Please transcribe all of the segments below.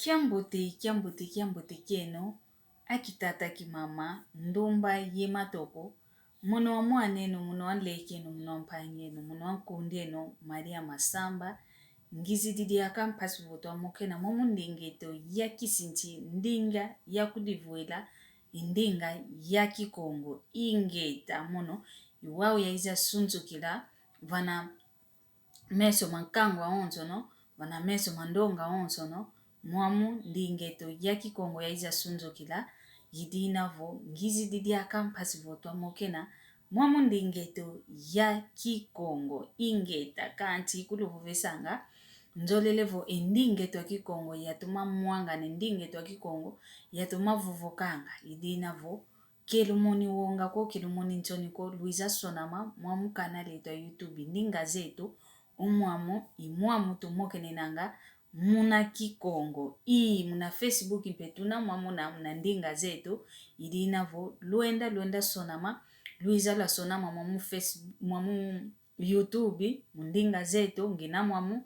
Kiambote keno, akitata ki mama, ndumba ye matoko, muno wa mwaneno, muno wa lekeno, muno wa mpangeno, muno wa kundeno, Maria Masamba, ngizi didi ya kampasi voto wa mokena, mumu ndingeto ya kisinti, ndinga ya kudivuela, ndinga ya kikongo, ingeta muno, yuwao ya iza sunzu kila, vana meso mankangwa onzo no, vana meso mandonga onzo no, mwamu ndingeto ya kikongo ya iza sunzo kila, yidina vo, ngizi didi ya kampasi voto wa mokena, mwamu ndingeto ya kikongo, ingeta kanti kuluvuvesanga, nzolelevo ndingeto ya kikongo ya tuma mwanga ndingeto ya kikongo ya tuma vuvokanga, yidina vo, kelumoni wonga ko kelumoni nchoni ko Luiza Sonama, mwamu kanali to YouTube, ndinga zetu, mwamu tumokene nanga, muna kikongo, muna Facebook impetuna mwamu na muna ndinga zetu, yidina vo, luenda Sonama, Luiza la Sonama mwamu YouTube, ndinga zetu, ngina mwamu,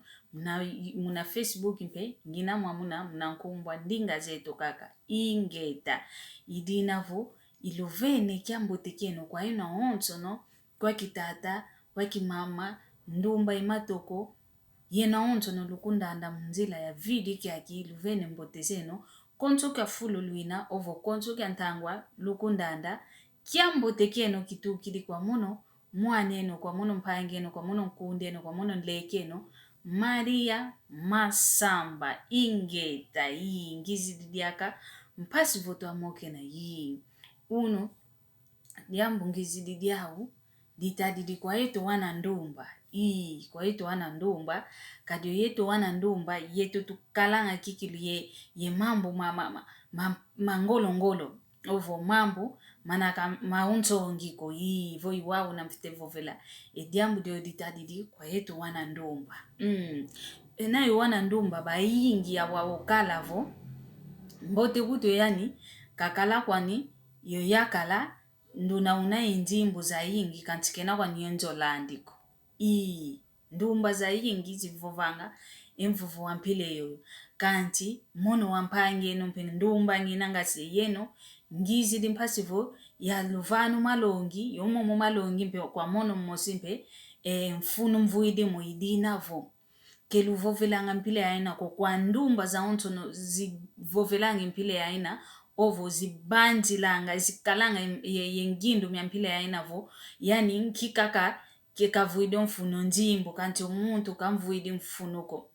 muna Facebook impe, ngina mwamu na muna nkumbwa ndinga zetu kaka, ingeta, yidina vo, ilovene kiambote keno kwa ina onzo no, kwa kitata, kwa kimama, ndumba imatoko, yena onzo no lukundanda mzila ya vidi kia ki ilovene mbote zeno, konso kia fulu luina, ovo konso kia ntangwa lukundanda, kiambote keno kitu kili kwa muno, mwaneno kwa muno mpangeno, kwa muno nkundeno, kwa muno nlekeno, Maria Masamba, ingeta, ngizi didiaka, mpasi voto wa mokena, uno, diambu ngizi didiahu, ditadidi kwa yeto wana ndumba, kwa yeto wana ndumba, kadio yeto wana ndumba, yeto tukalanga kikilu ye mambu mangolo, ovo mambu, manaka maunzo ngiko, voi wawu na mfite vovela, diambu dio ditadidi kwa yeto wana ndumba. Na yu wana ndumba, ba ingi ya wawokala vo, mbote kuto yani, kakala kwani, yoyakala, nduna una injimbu za ingi, kantikena kwa nyonjo landiko. Ndumba za ingi zivovanga, mvuvu wampile yoyo. Kanti, mono wampange numpene, ndumba nginanga se yeno, ngizi dimpasivo, ya luvanu malongi, yomomo malongi mpe kwa mono mmosimpe, mfunu mvuide muidina vo. Kelu vovelanga mpile ya ina, kwa ndumba za onto no, zivovelanga mpile ya ina, ovo zibanjilanga, zikalanga yengindu mpile ya ina vo, yani kikaka, kika vuide mfuno njimbo, kanti omuntu kamvuide mfunoko.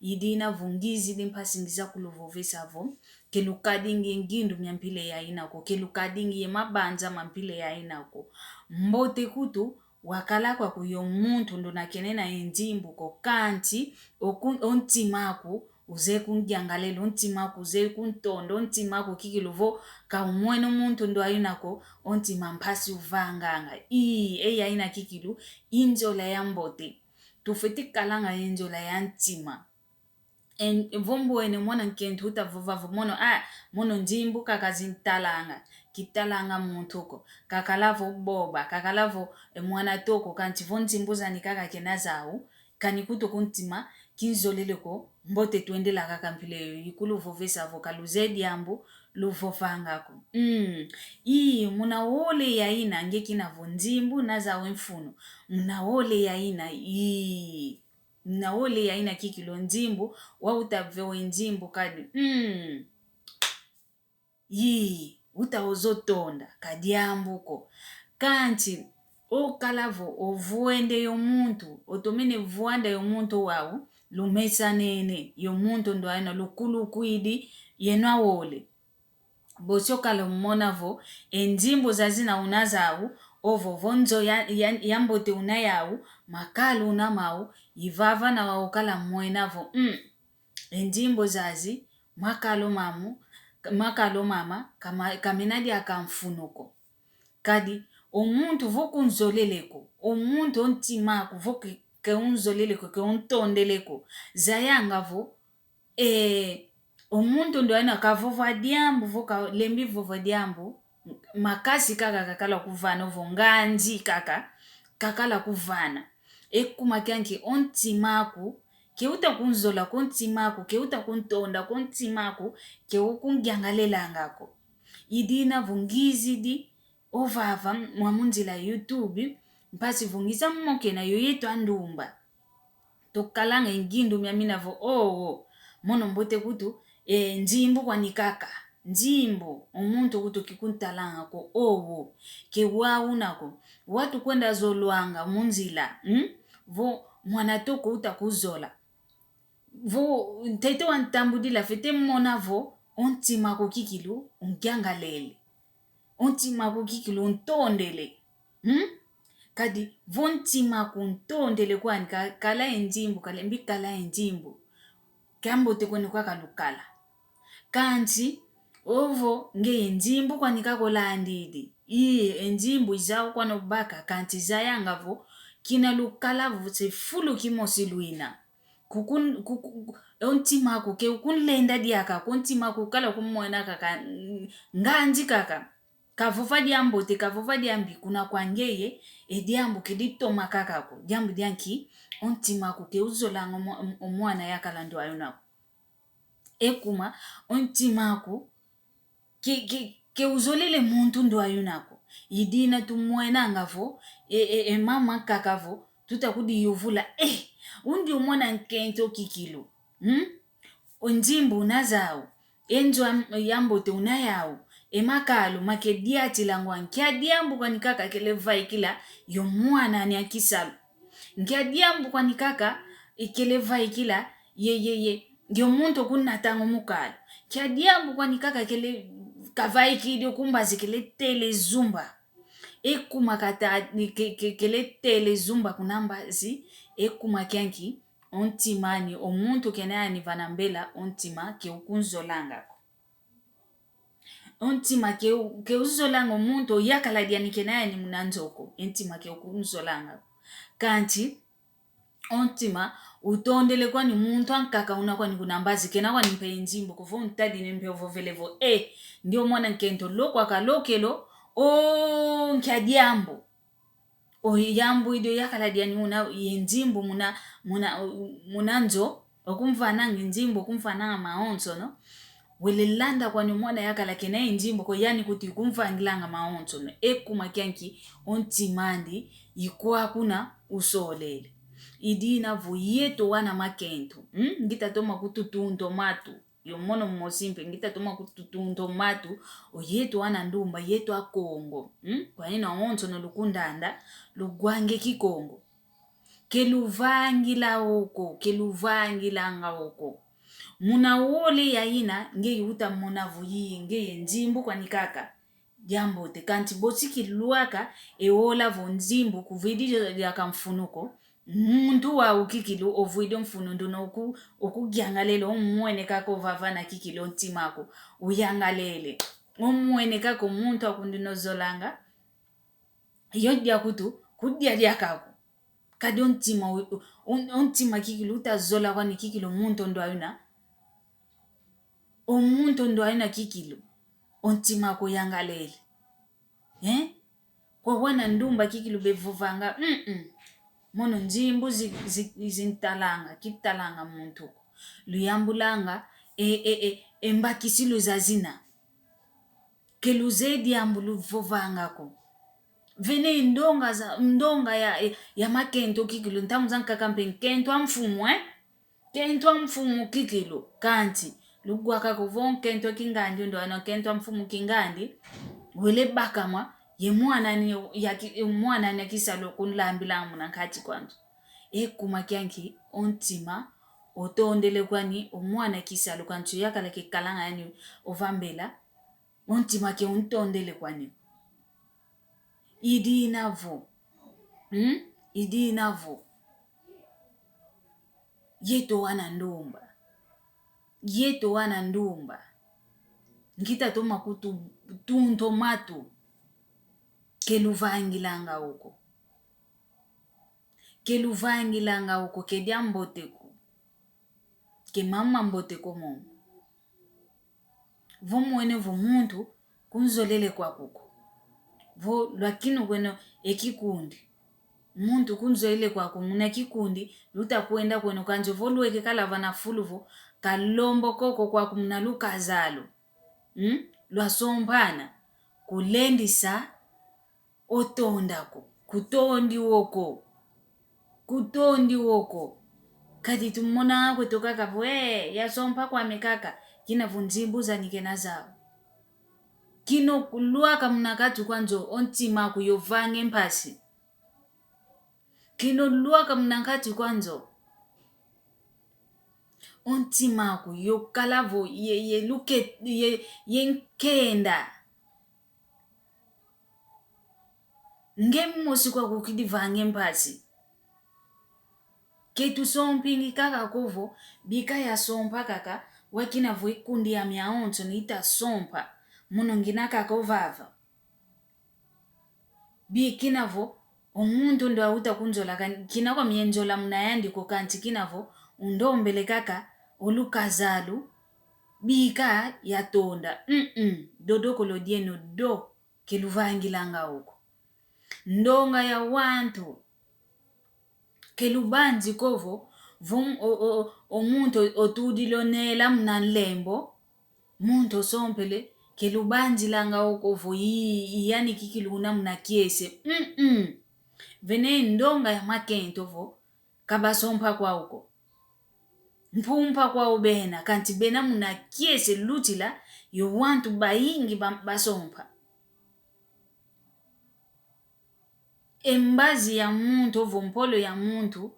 Idina vo ngizi dimpasingiza kuluvovesa vo, kelu kadingi yengindu mpile ya ina ko, kelu kadingi ye mabanja mpile ya ina ko. Mbote kutu, wakala kwa kuyo muntu ndo na kenena njimbo ko kanti, ontimaku, uze kungiangalelo, ontimaku, uze kuntondo, ontimaku kikiluvo, ka umweno muntu ndo ayunako, ontimampasi uvanganga. Ya ina kikilu, injola ya mbote. Tufeti kalanga injola ya ntima. Vombo ene mwana nkentu uta vovavu, mono njimbu kakazintalanga. Kitalanga mtuko, kakalavo boba, kakalavo mwana toko, kanti vonjimbuza ni kaka kenazao, kanikuto kuntima, kinzoleleko, mbote tuendela kaka mpile, yikulu vovesa vokaluzedi ambu, luvovangako. Muna wole ya ina, ngekina vonjimbu, nazao mfuno. Muna wole ya ina, muna wole ya ina kikilo njimbu, wautavewe njimbu kadi. Uta ozotonda, kadiambuko. Kanti, okalavo, ovuende yomuntu, otomene vuanda yomuntu wawu, lumesa nene, yomuntu ndo aina, lukulu kuidi, yenwa wole. Bosokalo mmonavo, njimbu zazina unazawu, ovo vonzo yambote unayawu, makalu unamawu, yivava na wawokala mwenavo. Njimbu zazi, makalo mama, kamenadi akamfunoko. Kadi, omuntu voku nzoleleko, omuntu ontimaku, voku ke unzoleleko, ke untondeleko, zayanga vo, omuntu ndo aina kavova diambu, voka lembi vova diambu, makasi kaka kakala kuvana, ovo nganji kaka kakala kuvana. Kumakianki ontimaku, keuta kunzola kontimako keuta kuntonda kontimako keukungiangalelangako idina vungizi di ovava mwamunzila YouTube mpasi vungisa mmoke na yoyetu andumba tokalanga ingindu miaminavo mono mbote kutu njimbo kwa nikaka njimbo omuntu kutu kikuntalanga ko kewaunako watu kwenda zolwanga munzila vo mwanatoko utakuzola vo tete wantambudila fete mmona vo ontimako kikilu unkiangalele ontimako kikilu untondele kadi vontimako untondele kwani kala enjimbo kalembi kala enjimbo kambote kwene kwa kalukala kanti ovo nge enjimbo kwani kakolandidi enjimbo izao kwano baka kanti zayanga vo kina lukala vo se fulu kimosi luina ontimako ke ukunlenda diaka kontimako kala kumwena kaka nganji kaka kavuva diambote kavuva diambi kuna kwangeye diambo kiditoma kakako diambo dianki ontimako ke uzolanga omwana yakala ndo ayonako ekuma ontimako ke uzolele muntu ndo ayonako idina tumwena ngavo mama kakavo tutakudi yuvula undi umwana nkento kikilo onjimbo unazao enzo yambote unayao emakalo makediati langwa nkiadiambu kwa nikaka kelevai kila yomwana ni akisalo nkiadiambu kwa nikaka ikelevai kila ye yomuntu kunatango mukalo kiadiambu kwa nikaka kele kavai kidio kumbazi kele tele zumba ekuma kata kele tele zumba kunambazi ekuma kyanki ontimani omuntu kenayani vanambela ontima ke ukunzolanga ontima ke uzolanga omuntu yakala diani kenayani munanzoko ontima ke ukunzolanga kanti ontima utondele kwani muntu ankaka unakwani kunambazi kena kwani mpe njimbo kuvo untadi nimpe ovovelevo ndio mwana nkento lokwa kalokelo nkiadiambo yambo idio yakala diani yenjimbo munanzo okumvananga njimbo kumvananga maonzo no welelanda kwani mwana yakala kena njimbo ko yani kuti kumvangilanga maonzo no ekuma kyanki ontimandi yikuwa kuna usolele idina vuyeto wana makento ngita toma kututunto matu yomono mmosimpe ngita toma kututunto matu oyeto wana ndumba yeto akongo kwa ina onzo no lukundanda lugwange kikongo keluvangila oko muna wole yaina nge yuta muna vuyi nge njimbo kwa nikaka jambote kanti botiki luaka ewola vonjimbo kuvidi ya kamfunuko muntu wa ukikilo ovuido mfunu ndono okugiangalele omwene kako vavana kikilo ntimako uyangalele omwene kako muntu akundinozolanga yodya kudia diakako kadi ontima kikilo utazola kwani kikilo muntu ndo ayuna omuntu ndo ayuna kikilo ontimako yangalele kwa wana ndumba kikilo bevuvanga mono njimbo zintalanga kitalanga muntu luyambulanga embakisilu zazina keluzedi ambulu vovangako vene ndonga ya makento kikilo ntamuzanka kampe nkento amfumu kento amfumu kikilo kanti lugwaka kuvo nkento kingandi ndo ana kento amfumu kingandi wele bakama ye mwana ni akisalo kunlambila muna nkati kwanzo ekuma kyanki ontima otondele kwani omwana kisalo kancho yakala kekalanga yani ovambela ontima ke untondele kwani idinavo yeto wana ndumba ngita toma kutunto matu keluvangilanga uko kedia mboteko ke mama mboteko momo vomwene vomuntu kunzolele kwa kuko vo lwakino kweno ekikundi muntu kunzo ile kwako muna kikundi luta kuenda kwenu kanjo voluweke kala vana fuluvo kalombo koko kwako muna lukazalo lwasompana kulendisa otondako kutondi woko kati tumona kwetoka kapo yasompa kwa mekaka kina vunzimbuza nikena zao kino kuluaka mnakatu kwanzo ontima kuyovange mpasi kino luaka mnakatu kwanzo ontima kuyokalavo ye luke yenkenda ngemmosi kwa kukidivange mpasi ketu sompingi kaka kovo bika ya sompa kaka wakina vuikundi ya miaonto niita sompa muno ngina kaka ovava bikinavo omuntu ndo auta kunzola kinako mienjola mnayandi kokanti kinavo undombele kaka olukazalu bika ya tonda dodoko lodieno do keluvangilanga uko ndonga ya wantu kelubanzi kovo omuntu otudilonela mnanlembo muntu sompele kelubanzi langa okovo yani kikiluna mna kiese vene ndonga ya makento vo kabasompa kwa uko mpumpa kwa ubena kanti bena mna kiese lutila yo wantu baingi basompa embazi ya muntu ovo mpolo ya muntu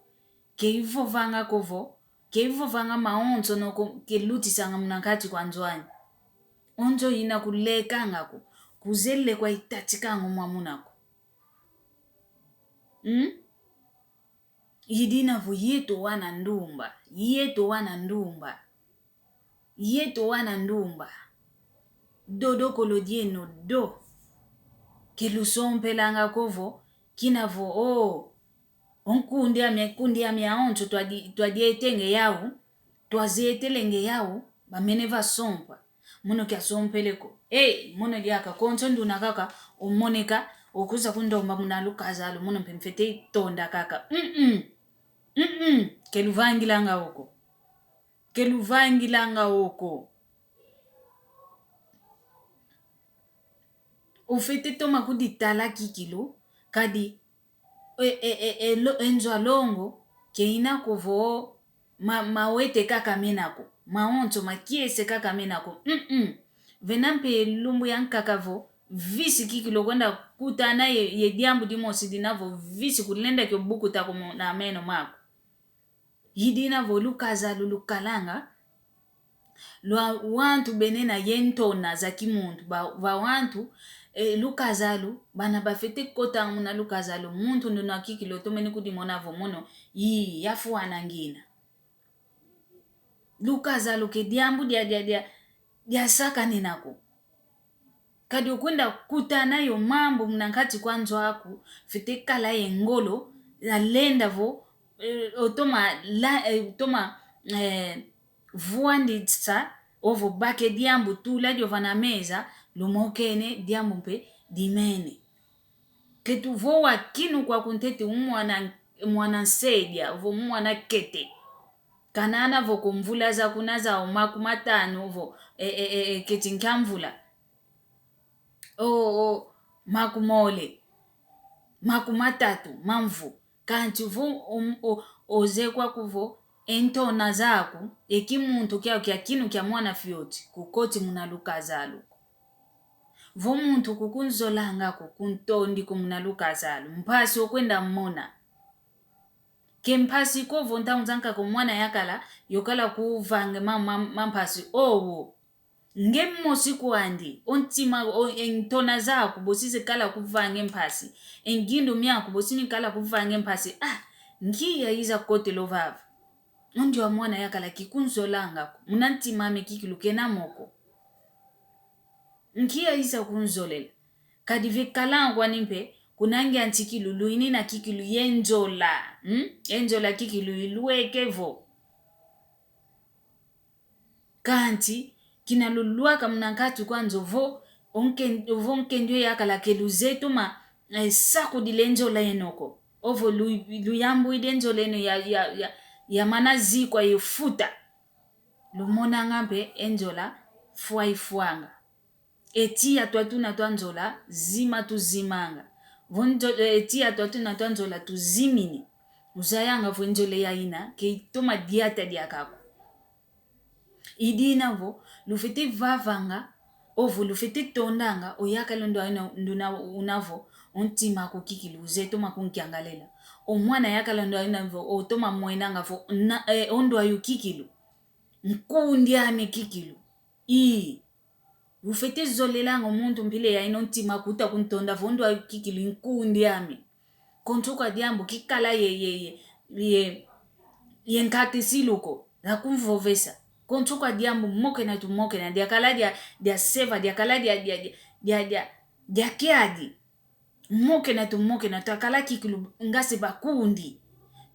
keivo vanga kovo keivo vanga maonzo noko kelutisanga mnakati kwa nzwani onzo ina kulekangako kuzelle kwa itatikango mwamunako yidina vo yeto wana ndumba dodo kolodieno do kelusompelanga kovo kinavo onkundi ya miaonto twadietenge yau twazetelenge yau bamene vasompa muno kya sompeleko muno lyaka konso nduna kaka omoneka okuza kundomba muna lukazalo muno mpemfete tonda kaka keluvangilanga oko ufete toma kuditala kikilo kadi enzo alongo keina kovo mawete kaka menako maonto makiese kaka menako venampe lumbu yankakavo visi kikilo kwenda kutana ye diambu dimosi dinavo visi kulenda kyo buku tako na meno mako yidina vo lukaza lulukalanga lwa wantu benena yentona za kimuntu va wantu lukazalu bana bafete kota muna lukazalu muntu nduna kikilo tomeni kudimona vo mono yafu anangina lukazalu ke diambu dia saka ninako kadi ukwenda kutana yo mambo mnankati kwanzo aku fete kala yengolo la lenda vo otoma vuanditsa ovo bake diambu tula dio vana meza lumokene diambu mpe dimene ketu voa kinu kwa kuntete mwana nsedia vo mwana kete kanana vo kumvula za kunaza omaku matano vo keti nkamvula makumole makumatatu mamvu kanti vo ozekwa kuvo entona zaku ekimuntu kyao kya kinu kya mwana fyoti kukoti muna lukazalo vo muntu kukunzolangako kuntondi kumuna lukazalo mpasi okwenda mmona kempasi kovo ntaunzanka kumwana yakala yokala kuvange mampasi owo ngemmosi kuandi ontima entona zaku bosise kala kuvange mpasi engindu myako bosini kala kuvange mpasi ngiya iza kote lovava ondi wa mwana yakala kikunzolangako munantimame kikilukena moko ngiya iza kunzolela kadi vikalangwa nimpe kunangi antikilu luini na kikilu yenjola enjola kikilu iluekevo kanti kinaluluaka mnankatu kwanzo vo onkendio yakala keluzetu ma saku dilenjola enoko ovo luyambu idenzoleno ya mana zikwa yufuta lumona ngambe enjola fuanga etia twatuna twanzola zima tuzimanga etia twatuna twanzola tuzimini uzayanga vwenjole ya ina ke toma diata diakako idina vo lufete vavanga ovo lufete tondanga oyaka londo nduna unavo ontima kukiki luze toma kunkiangalela omwana yaka londo inavo otoma mwenanga vo ondo ayu kikilu nkundi ame kikilu lufete zolelanga omuntu mpile ya ino ntima kuta kuntonda vo ondo ayu kikilu nkundi ame kontuka diambo kikala ye nkati siluko la kumvovesa kontuka diambo moke na diakala dia seva diakala dia kiadi moke na takala kikilu ngase bakundi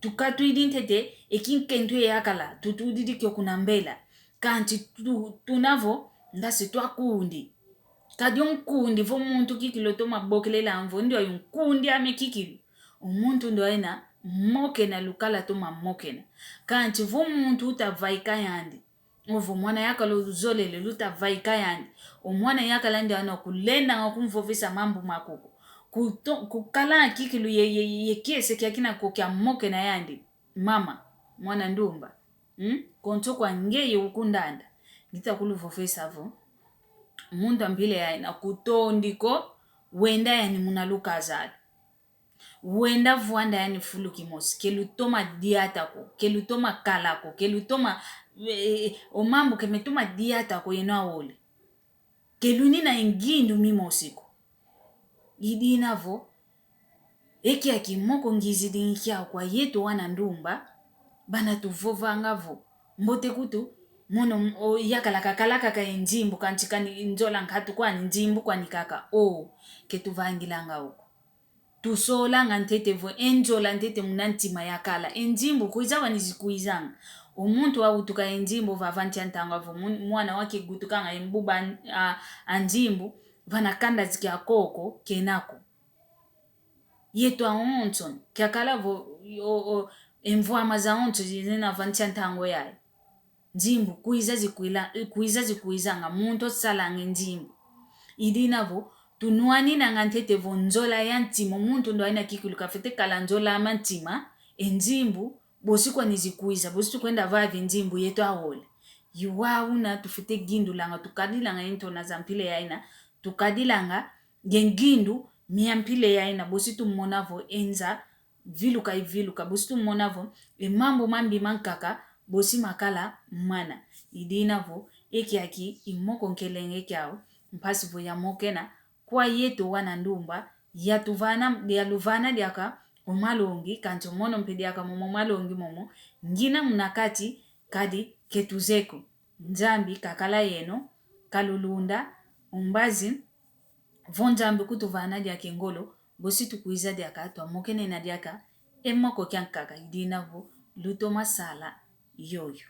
tukatu idintete ekinkentu yakala tutudidi kyo kunambela kanti tunavo ngase twakundi kadi onkundi vo muntu kikilu toma bokelela mvo ndio yunkundi ame kikilu umuntu ndo aina mokena lukala toma mokena kanti vo muntu utavaika yandi ovo mwana yakala uzolele lutavaika yandi omwana yakala ndi ano kulenda ngakumvovisa mambo makuko kukala kikilu ye kiese kyakina kokya mokena yandi mama mwana ndumba konto kwa ngeye ukundanda ngita kuluvovisa vo mundu ambile yaina kutondiko wenda yani munalukazada wenda vuanda yani fulu kimosi kelutoma diatako kelutoma kalako kelutoma omambo kemetuma diatako yena ole kelunina ingindu mimosiko idina vo eki akimoko ngizidi nkia kwa yetu wana ndumba bana tuvovanga vo mbote kutu mono yakala kakalaka ka njimbu kantikani njola nkatu kwa njimbu kwa nikaka ketuvangilanga huko tusola ngantete vo enjola ntete munantima yakala enjimbu kuizawa nizikuizanga umuntu wa utuka enjimbu vavanti antanga vo mwana wake gutukanga embuba anjimbu vanakanda zikia koko kenako yetu aonson kakala vo emvua maza onto zina vanti antango yae njimbu kuiza zikuizanga muntu salanga njimbu idina vo tunuani na ngantete vo njola ya ntima muntu ndo aina kikilu kafete kala njola ama ntima enjimbu bosi kwa nizikuiza bosi tukwenda vavi njimbu yetu ahole yuwauna tufite gindu langa tukadilanga intona za mpile ya ina tukadilanga gengindu miampile ya ina bosi tumonavo enza viluka bosi tumonavo mambo mambi mankaka bosi makala mana idina vo ekiaki imoko nkelenge kyao mpasi vo ya mokena kwa yetu wana ndumba yaluvana diaka omalongi kanto mono mpediaka momo malongi momo ngina munakati kadi ketuzeko nzambi kakala yeno kalulunda umbazi vonjambi kutuvana diake ngolo bosi tukuiza diaka twa mokene na diaka emoko kyankaka idina vo luto masala yoyo